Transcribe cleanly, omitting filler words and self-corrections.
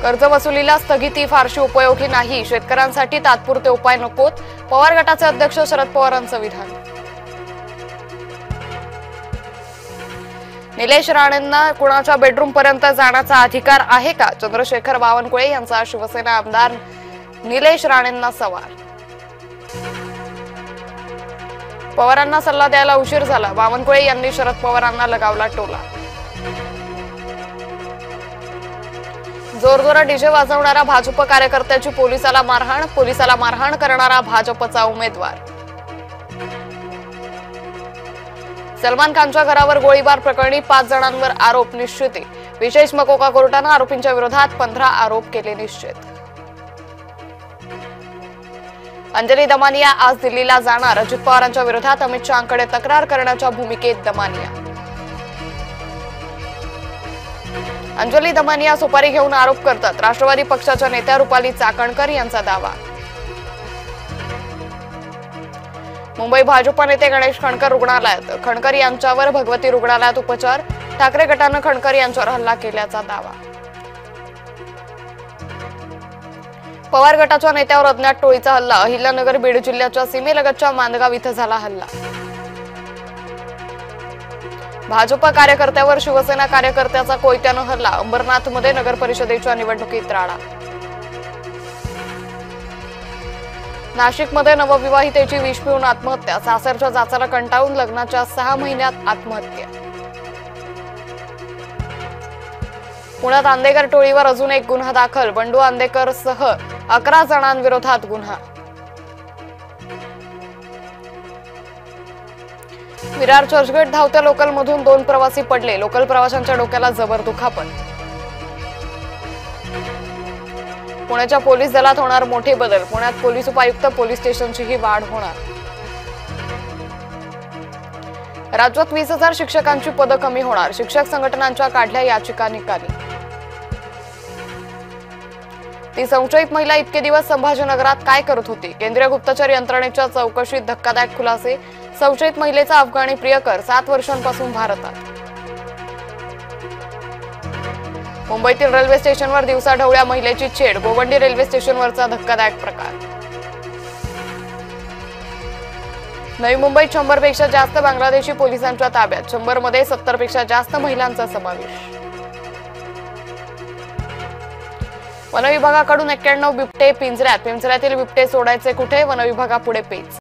कर्जवसुलीला स्थगिती फारशी उपयोगी नाही, शेतकऱ्यांसाठी तात्पुरते उपाय नकोत, पवार गटाचे अध्यक्ष शरद पवारांचं विधान. निलेश राणेंना कुणाच्या बेडरूम पर्यंत जाण्याचा अधिकार आहे का? चंद्रशेखर बावनकुळे यांचा शिवसेना आमदार निलेश राणेंना सवाल. पवारांना सल्ला द्यायला उशीर झाला, बावनकुळे यांनी शरद पवारांना लगावला टोला. जोरजोरात डीजे वाजवणारा भाजप कार्यकर्त्याची पोलिसाला मारहाण करणारा भाजपचा उमेदवार. सलमान खानच्या घरावर गोळीबार प्रकरणी 5 जणांवर आरोप निश्चिती. विशेष मकोका कोर्टाने आरोपींच्या विरोधात 15 आरोप केले निश्चित. अंजली दमानिया आज दिल्लीला जाणार, अजित पवारांच्या विरोधात अमित शहांकडे तक्रार करण्याच्या भूमिकेत दमानिया. अंजली दमानिया सुपारी घेऊन आरोप करतात, राष्ट्रवादी पक्षाच्या नेत्या रुपाली चाकणकर यांचा दावा. मुंबई भाजप नेते गणेश खणकर रुग्णालयात, खणकर यांच्यावर भगवती रुग्णालयात उपचार. ठाकरे गटानं खणकर यांच्यावर हल्ला केल्याचा दावा. पवार गटाच्या नेत्यावर अज्ञात टोळीचा हल्ला, अहिल्यानगर बीड जिल्ह्याच्या सीमेलगतच्या मांदगाव इथं झाला हल्ला. भाजप कार्यकर्त्यावर शिवसेना कार्यकर्त्याचा कोयत्यानं हल्ला, अंबरनाथमध्ये नगर परिषदेच्या निवडणुकीत राडा. नाशिकमध्ये नवविवाहितेची विष पिऊन आत्महत्या, सासरच्या जाचाला कंटाळून लग्नाच्या 6 महिन्यात आत्महत्या. पुण्यात आंदेकर टोळीवर अजून एक गुन्हा दाखल, बंडू आंदेकर सह 11 जणांविरोधात गुन्हा. विरार चर्चगेट धावत्या लोकलमधून 2 प्रवासी पडले, लोकल प्रवाशांच्या डोक्याला जबर दुखापत. पुण्याच्या पोलीस दलात होणार मोठे बदल, पुण्यात पोलीस उपायुक्त पोलीस स्टेशनचीही वाढ होणार. राज्यात 20,000 शिक्षकांची पदं कमी होणार, शिक्षक संघटनांच्या काढल्या याचिका निकाली. ती संशयित महिला इतके दिवस संभाजीनगरात काय करत होती? केंद्रीय गुप्तचर यंत्रणेच्या चौकशीत धक्कादायक खुलासे, संशयित महिलेचा अफगाणी प्रियकर 7 वर्षांपासून भारतात. मुंबईतील रेल्वे स्टेशनवर दिवसाढवळ्या महिलेची छेड, गोवंडी रेल्वे स्टेशनवरचा धक्कादायक प्रकार. नवी मुंबईत 100 पेक्षा जास्त बांगलादेशी पोलिसांच्या ताब्यात, 100 मध्ये 70 पेक्षा जास्त महिलांचा समावेश. वनविभागाकडून 91 बिबटे पिंजऱ्यात, पिंजऱ्यातील बिबटे सोडायचे कुठे? वनविभागापुढे पेच.